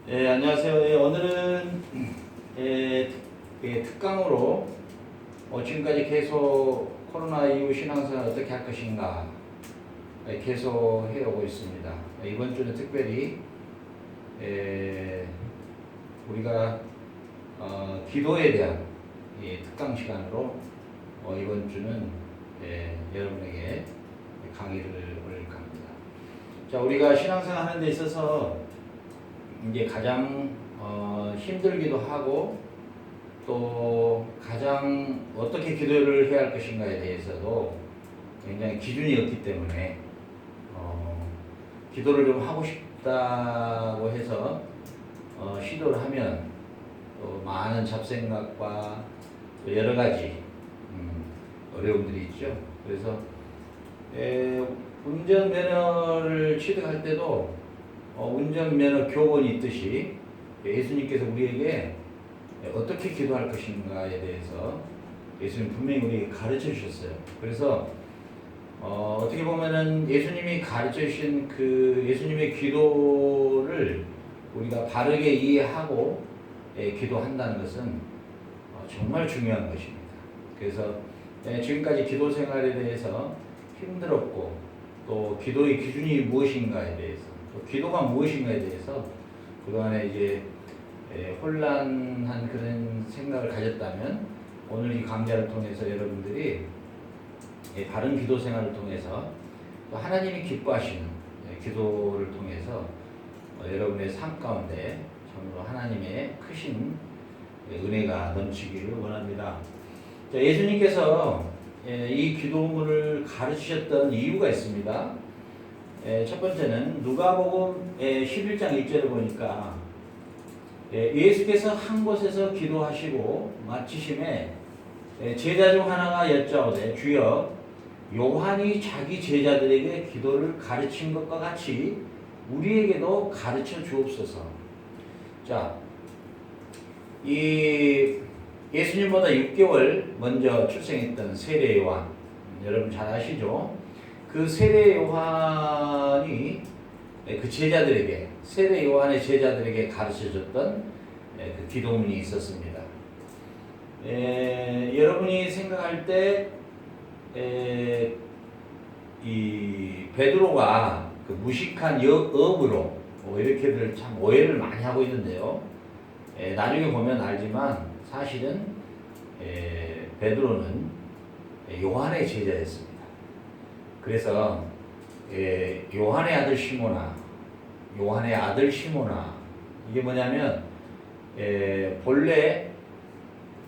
안녕하세요. 오늘은 특강으로 지금까지 계속 코로나 이후 신앙생활 어떻게 할 것인가 계속 해오고 있습니다. 이번 주는 특별히 우리가 기도에 대한 특강 시간으로 이번 주는 여러분에게 강의를 올릴까 합니다. 자, 우리가 신앙생활 하는 데 있어서 이제 가장 힘들기도 하고 또 가장 어떻게 기도를 해야 할 것인가에 대해서도 굉장히 기준이 없기 때문에 기도를 좀 하고 싶다고 해서 시도를 하면 또 많은 잡생각과 또 여러 가지 어려움들이 있죠. 그래서 운전면허를 취득할 때도 운전면허 교본이 있듯이 예수님께서 우리에게 어떻게 기도할 것인가에 대해서 예수님 분명히 우리에게 가르쳐 주셨어요. 그래서 어떻게 보면은 예수님이 가르쳐 주신 그 예수님의 기도를 우리가 바르게 이해하고 기도한다는 것은 정말 중요한 것입니다. 그래서 지금까지 기도 생활에 대해서 힘들었고 또 기도의 기준이 무엇인가에 대해서 또 기도가 무엇인가에 대해서 그동안에 이제 혼란한 그런 생각을 가졌다면 오늘 이 강좌를 통해서 여러분들이 바른 기도 생활을 통해서 또 하나님이 기뻐하시는 기도를 통해서 여러분의 삶 가운데 참으로 하나님의 크신 은혜가 넘치기를 원합니다. 자, 예수님께서 이 기도문을 가르치셨던 이유가 있습니다. 첫 번째는 누가복음 11장 1절을 보니까 예수께서 한 곳에서 기도하시고 마치심에 제자 중 하나가 여짜오되 주여 요한이 자기 제자들에게 기도를 가르친 것과 같이 우리에게도 가르쳐 주옵소서. 자, 이 예수님보다 6개월 먼저 출생했던 세례 요한, 여러분 잘 아시죠? 그 세례 요한이 그 제자들에게, 세례 요한의 제자들에게 가르쳐줬던 그 기도문이 있었습니다. 여러분이 생각할 때 이 베드로가 그 무식한 어부로 이렇게들 참 오해를 많이 하고 있는데요. 나중에 보면 알지만 사실은 베드로는 요한의 제자였습니다. 그래서 요한의 아들 시모나 이게 뭐냐면 본래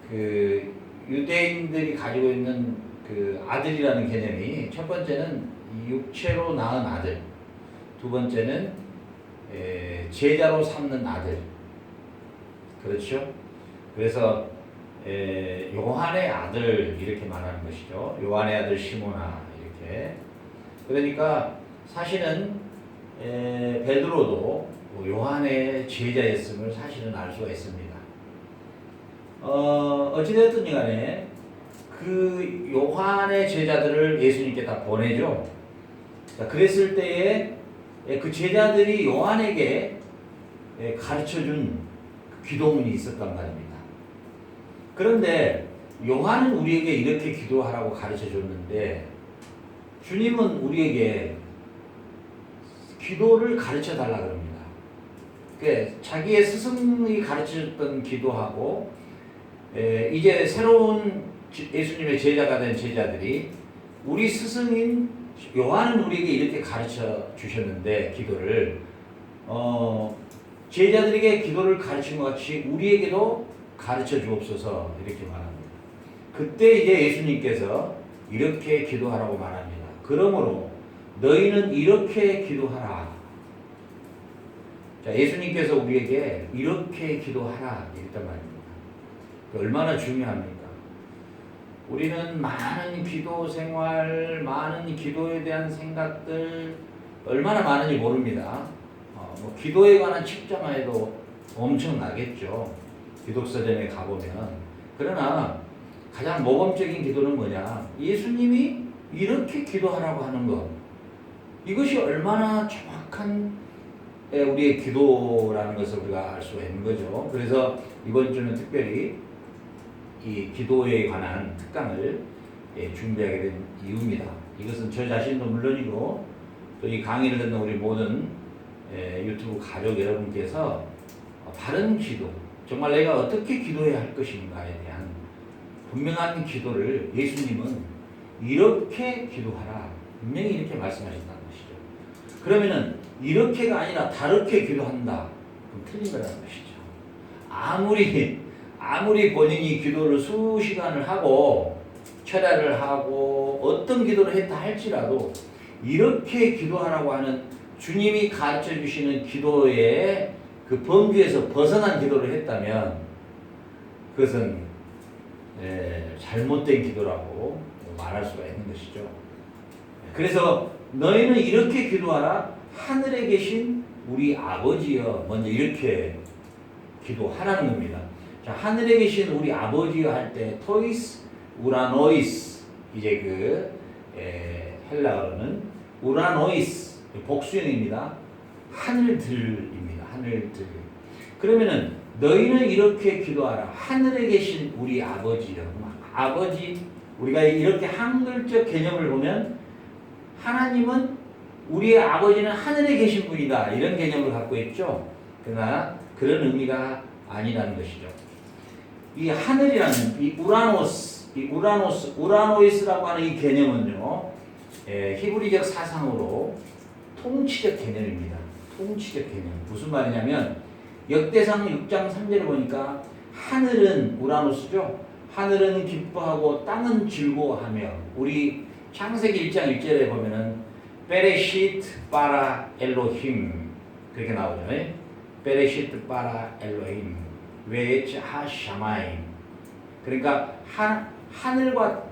그 유대인들이 가지고 있는 그 아들이라는 개념이 첫 번째는 육체로 낳은 아들, 두 번째는 제자로 삼는 아들. 그렇죠? 그래서 요한의 아들 이렇게 말하는 것이죠. 요한의 아들 시모나 이렇게. 그러니까 사실은 베드로도 요한의 제자였음을 사실은 알 수가 있습니다. 어찌되었든 간에 그 요한의 제자들을 예수님께 다 보내죠. 자, 그랬을 때에 그 제자들이 요한에게 가르쳐준 기도문이 있었단 말입니다. 그런데 요한은 우리에게 이렇게 기도하라고 가르쳐줬는데 주님은 우리에게 기도를 가르쳐 달라 그럽니다. 그러니까 자기의 스승이 가르쳐줬던 기도하고 이제 새로운 예수님의 제자가 된 제자들이 우리 스승인 요한은 우리에게 이렇게 가르쳐 주셨는데 기도를 제자들에게 기도를 가르친 것 같이 우리에게도 가르쳐 주옵소서 이렇게 말합니다. 그때 이제 예수님께서 이렇게 기도하라고 말합니다. 그러므로 너희는 이렇게 기도하라. 자, 예수님께서 우리에게 이렇게 기도하라 이랬단 말입니다. 얼마나 중요합니까? 우리는 많은 기도 생활, 많은 기도에 대한 생각들 얼마나 많은지 모릅니다. 기도에 관한 책자만 해도 엄청나겠죠. 기독서점에 가보면. 그러나 가장 모범적인 기도는 뭐냐? 예수님이 이렇게 기도하라고 하는 것. 이것이 얼마나 정확한 우리의 기도라는 것을 우리가 알 수가 있는 거죠. 그래서 이번 주는 특별히 이 기도에 관한 특강을 준비하게 된 이유입니다. 이것은 저 자신도 물론이고 또 이 강의를 듣는 우리 모든 유튜브 가족 여러분께서 바른 기도, 정말 내가 어떻게 기도해야 할 것인가에 대한 분명한 기도를 예수님은 이렇게 기도하라, 분명히 이렇게 말씀하셨다는 것이죠. 그러면은 이렇게가 아니라 다르게 기도한다, 그럼 틀린 거라는 것이죠. 아무리 본인이 기도를 수시간을 하고 철야를 하고 어떤 기도를 했다 할지라도 이렇게 기도하라고 하는 주님이 가르쳐 주시는 기도의 그 범주에서 벗어난 기도를 했다면 그것은 잘못된 기도라고 말할 수가 있는 것이죠. 그래서 너희는 이렇게 기도하라, 하늘에 계신 우리 아버지여, 먼저 이렇게 기도하라는 겁니다. 자, 하늘에 계신 우리 아버지여 할 때 토이스 우라노이스, 이제 그 헬라어로는 우라노이스 복수형입니다. 하늘들입니다. 하늘들. 그러면은 너희는 이렇게 기도하라, 하늘에 계신 우리 아버지여. 아버지, 우리가 이렇게 한글적 개념을 보면 하나님은, 우리의 아버지는 하늘에 계신 분이다, 이런 개념을 갖고 있죠. 그러나 그런 의미가 아니라는 것이죠. 이 하늘이라는 이 우라노이스라고 하는 이 개념은요, 히브리적 사상으로 통치적 개념입니다. 통치적 개념. 무슨 말이냐면 역대상 6장 3절을 보니까 하늘은 우라노스죠. 하늘은 기뻐하고 땅은 즐거워하며, 우리 창세기 1장 1절에 보면은 베레시트 바라 엘로힘 그렇게 나오죠. 베레시트 바라 엘로힘 웨츠 하샤마임. 그러니까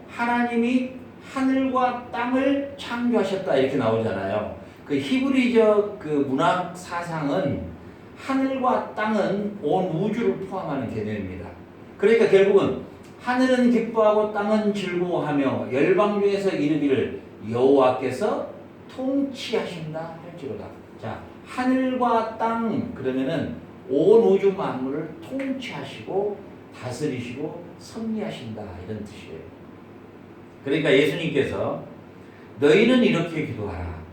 하나님이 하늘과 땅을 창조하셨다, 이렇게 나오잖아요. 그 히브리적 그 문학 사상은 하늘과 땅은 온 우주를 포함하는 개념입니다. 그러니까 결국은 하늘은 기뻐하고 땅은 즐거워하며 열방 중에서 이르기를 여호와께서 통치하신다 할지로다. 자, 하늘과 땅 그러면은 온 우주 만물을 통치하시고 다스리시고 섭리하신다, 이런 뜻이에요. 그러니까 예수님께서 너희는 이렇게 기도하라,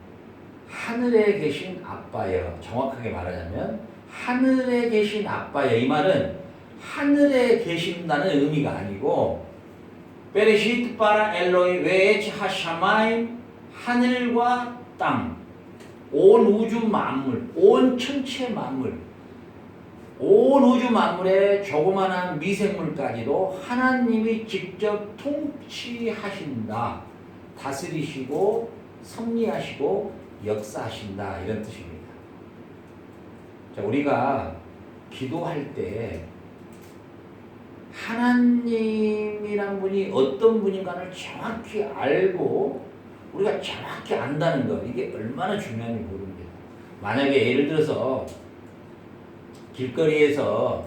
하늘에 계신 아빠여. 정확하게 말하자면 하늘에 계신 아빠여, 이 말은 하늘에 계신다는 의미가 아니고 베레시트 바라 엘로이 웨치 하샤마임, 하늘과 땅, 온 우주 만물, 온 천체 만물, 온 우주 만물의 조그마한 미생물까지도 하나님이 직접 통치하신다, 다스리시고 섭리하시고 역사하신다, 이런 뜻입니다. 자, 우리가 기도할 때 하나님이란 분이 어떤 분인가를 정확히 알고 우리가 정확히 안다는 것, 이게 얼마나 중요한지 모릅니다. 만약에 예를 들어서 길거리에서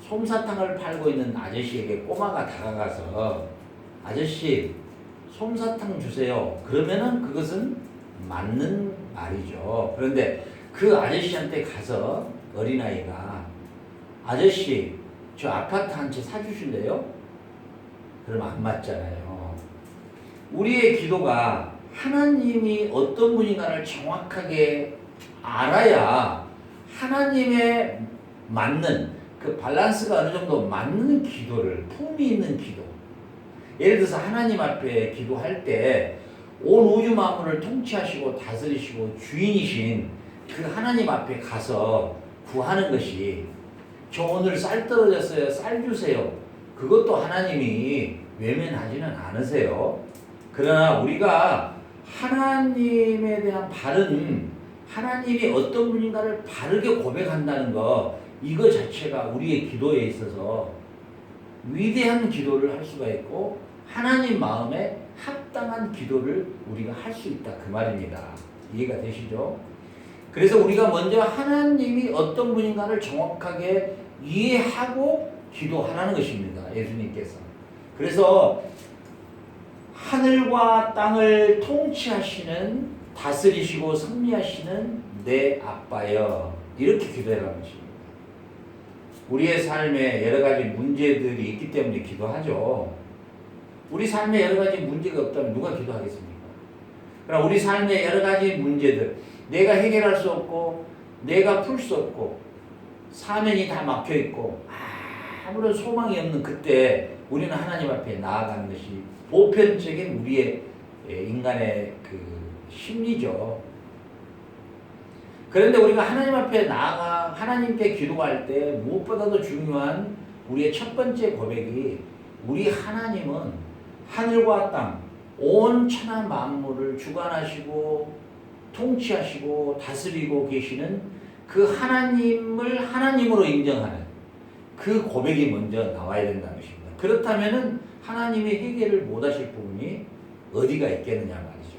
솜사탕을 팔고 있는 아저씨에게 꼬마가 다가가서 아저씨 솜사탕 주세요, 그러면은 그것은 맞는 말이죠. 그런데 그 아저씨한테 가서 어린아이가 아저씨 저 아파트 한 채 사주실래요? 그러면 안 맞잖아요. 우리의 기도가 하나님이 어떤 분인가를 정확하게 알아야 하나님의 맞는 그 밸런스가 어느 정도 맞는 기도를, 품위 있는 기도. 예를 들어서 하나님 앞에 기도할 때 온 우주 만물을 통치하시고 다스리시고 주인이신 그 하나님 앞에 가서 구하는 것이, 저 오늘 쌀 떨어졌어요, 쌀 주세요, 그것도 하나님이 외면하지는 않으세요. 그러나 우리가 하나님에 대한 바른, 하나님이 어떤 분인가를 바르게 고백한다는 것, 이거 자체가 우리의 기도에 있어서 위대한 기도를 할 수가 있고 하나님 마음에 합당한 기도를 우리가 할 수 있다, 그 말입니다. 이해가 되시죠? 그래서 우리가 먼저 하나님이 어떤 분인가를 정확하게 이해하고 기도하라는 것입니다, 예수님께서. 그래서 하늘과 땅을 통치하시는 다스리시고 섭리하시는 내 아빠여. 이렇게 기도해라는 것입니다. 우리의 삶에 여러 가지 문제들이 있기 때문에 기도하죠. 우리 삶에 여러 가지 문제가 없다면 누가 기도하겠습니까? 그러나 우리 삶에 여러 가지 문제들, 내가 해결할 수 없고 내가 풀 수 없고 사면이 다 막혀 있고 아무런 소망이 없는 그때 우리는 하나님 앞에 나아가는 것이 보편적인 우리의 인간의 그 심리죠. 그런데 우리가 하나님 앞에 나아가 하나님께 기도할 때 무엇보다도 중요한 우리의 첫 번째 고백이 우리 하나님은 하늘과 땅, 온 천하 만물을 주관하시고 통치하시고 다스리고 계시는 그 하나님을 하나님으로 인정하는 그 고백이 먼저 나와야 된다는 것입니다. 그렇다면 하나님의 해결을 못하실 부분이 어디가 있겠느냐 말이죠.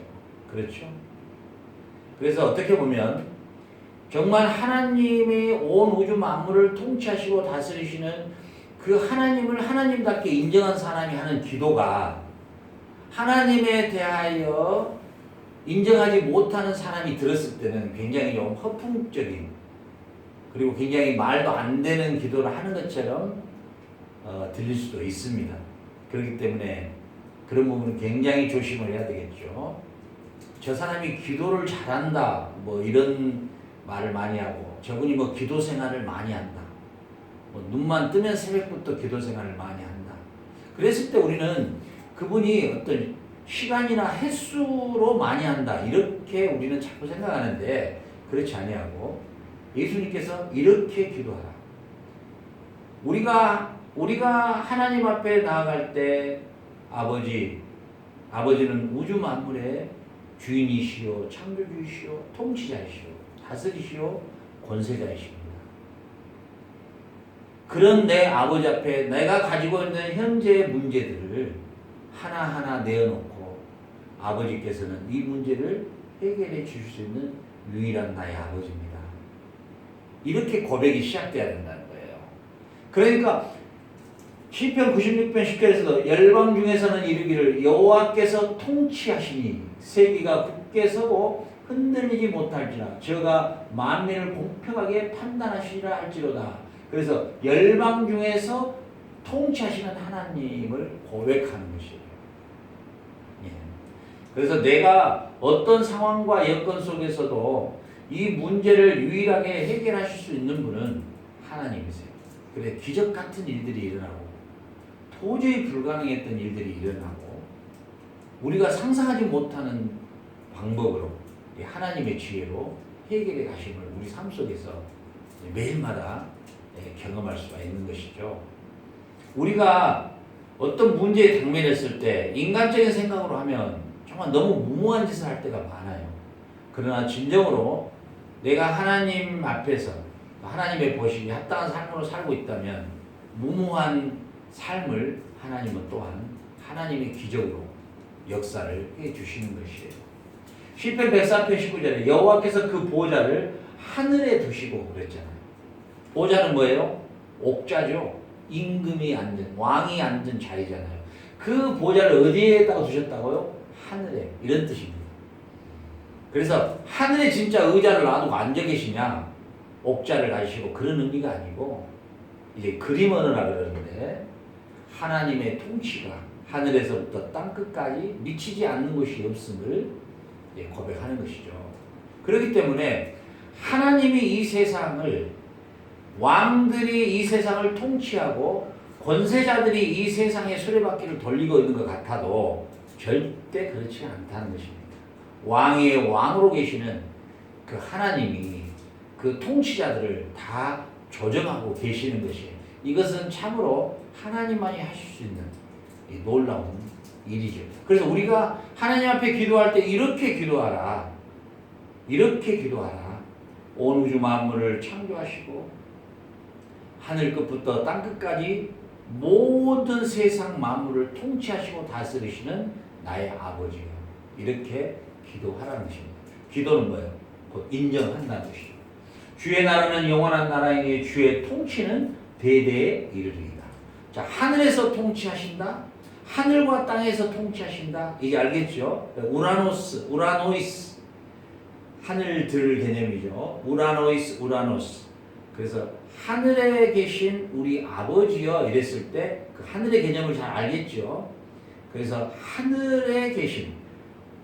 그렇죠? 그래서 어떻게 보면 정말 하나님이 온 우주 만물을 통치하시고 다스리시는 그 하나님을 하나님답게 인정한 사람이 하는 기도가 하나님에 대하여 인정하지 못하는 사람이 들었을 때는 굉장히 좀 허풍적인 그리고 굉장히 말도 안 되는 기도를 하는 것처럼 들릴 수도 있습니다. 그렇기 때문에 그런 부분은 굉장히 조심을 해야 되겠죠. 저 사람이 기도를 잘한다 뭐 이런 말을 많이 하고 저분이 뭐 기도 생활을 많이 한다. 뭐 눈만 뜨면 새벽부터 기도 생활을 많이 한다. 그랬을 때 우리는 그분이 어떤 시간이나 횟수로 많이 한다. 이렇게 우리는 자꾸 생각하는데 그렇지 아니하고 예수님께서 이렇게 기도하라. 우리가 하나님 앞에 나아갈 때 아버지는 우주 만물의 주인이시요 창조주이시요 통치자이시요 다스리시오 권세자이십니다. 그런 내 아버지 앞에 내가 가지고 있는 현재의 문제들을 하나하나 내어놓고 아버지께서는 이 문제를 해결해 주실 수 있는 유일한 나의 아버지입니다. 이렇게 고백이 시작돼야 된다는 거예요. 그러니까 시편 96편 10절에서도 열방 중에서는 이르기를 여호와께서 통치하시니 세기가 굳게 서고 흔들리지 못할지라 저가 만민을 공평하게 판단하시리라 할지로다. 그래서 열방 중에서 통치하시는 하나님을 고백하는 것이에요. 예. 그래서 내가 어떤 상황과 여건 속에서도 이 문제를 유일하게 해결하실 수 있는 분은 하나님이세요. 그래 기적 같은 일들이 일어나고 도저히 불가능했던 일들이 일어나고 우리가 상상하지 못하는 방법으로 하나님의 지혜로 해결해 가심을 우리 삶 속에서 매일마다 경험할 수가 있는 것이죠. 우리가 어떤 문제에 당면했을 때 인간적인 생각으로 하면 정말 너무 무모한 짓을 할 때가 많아요. 그러나 진정으로 내가 하나님 앞에서 하나님의 보시기에 합당한 삶으로 살고 있다면 무모한 삶을 하나님은 또한 하나님의 기적으로 역사를 해주시는 것이에요. 시편 104편 19절에 여호와께서 그 보좌를 하늘에 두시고 그랬잖아요. 보좌는 뭐예요? 옥좌죠. 임금이 앉은 왕이 앉은 자리잖아요. 그 보좌를 어디에다가 두셨다고요? 하늘에. 이런 뜻입니다. 그래서 하늘에 진짜 의자를 놔두고 앉아 계시냐 옥좌를 가지시고 그런 의미가 아니고 이제 그림 언어라 그러는데 하나님의 통치가 하늘에서부터 땅끝까지 미치지 않는 것이 없음을 고백하는 것이죠. 그렇기 때문에 하나님이 이 세상을 왕들이 이 세상을 통치하고 권세자들이 이 세상의 수레바퀴를 돌리고 있는 것 같아도 절대 그렇지 않다는 것입니다. 왕의 왕으로 계시는 그 하나님이 그 통치자들을 다 조정하고 계시는 것이에요. 이것은 참으로 하나님만이 하실 수 있는 놀라운 일이죠. 그래서 우리가 하나님 앞에 기도할 때 이렇게 기도하라. 이렇게 기도하라. 온 우주 만물을 창조하시고 하늘 끝부터 땅 끝까지 모든 세상 만물을 통치하시고 다스리시는 나의 아버지요. 이렇게 기도하라는 것입니다. 기도는 뭐예요? 곧 인정한다는 것이죠. 주의 나라는 영원한 나라이니 주의 통치는 대대에 이르리이다. 자, 하늘에서 통치하신다. 하늘과 땅에서 통치하신다. 이제 알겠죠? 우라노이스. 하늘들 개념이죠. 우라노이스, 우라노스. 그래서 하늘에 계신 우리 아버지여 이랬을 때 그 하늘의 개념을 잘 알겠죠. 그래서 하늘에 계신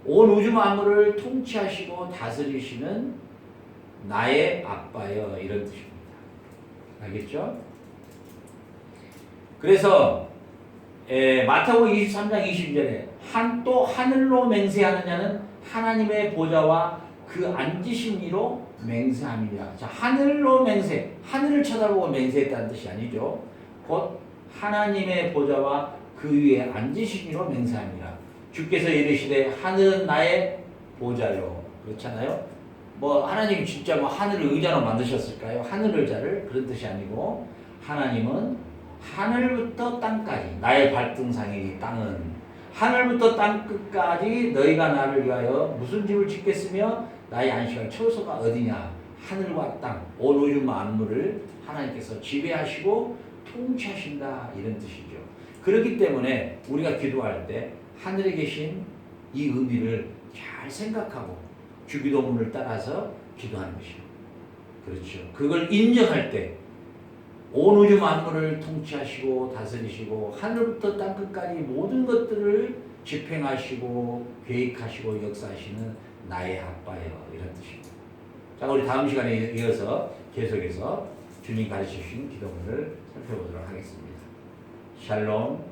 온 우주 만물을 통치하시고 다스리시는 나의 아빠여 이런 뜻입니다. 알겠죠? 그래서 마태복음 23장 22절에 또 하늘로 맹세하느냐는 하나님의 보좌와 그 앉으신 이로 맹세함이냐. 자, 하늘로 맹세, 하늘을 쳐다보고 맹세했다는 뜻이 아니죠. 곧 하나님의 보좌와 그 위에 앉으신 이로 맹세함이라. 주께서 이르시되 하늘은 나의 보좌요. 그렇잖아요. 뭐 하나님 진짜 뭐 하늘을 의자로 만드셨을까요? 하늘 의자를 그런 뜻이 아니고 하나님은 하늘부터 땅까지 나의 발등상이니 땅은 하늘부터 땅 끝까지 너희가 나를 위하여 무슨 집을 짓겠으며 나의 안식할 처소가 어디냐. 하늘과 땅, 온 우주 만물을 하나님께서 지배하시고 통치하신다 이런 뜻이죠. 그렇기 때문에 우리가 기도할 때 하늘에 계신 이 의미를 잘 생각하고 주기도문을 따라서 기도하는 것이요. 그렇죠. 그걸 인정할 때 온 우주 만물을 통치하시고 다스리시고 하늘부터 땅 끝까지 모든 것들을 집행하시고 계획하시고 역사하시는 나의 아빠예요. 이런 뜻입니다. 자, 우리 다음 시간에 이어서 계속해서 주님 가르쳐 주신 기도문을 살펴보도록 하겠습니다. 샬롬.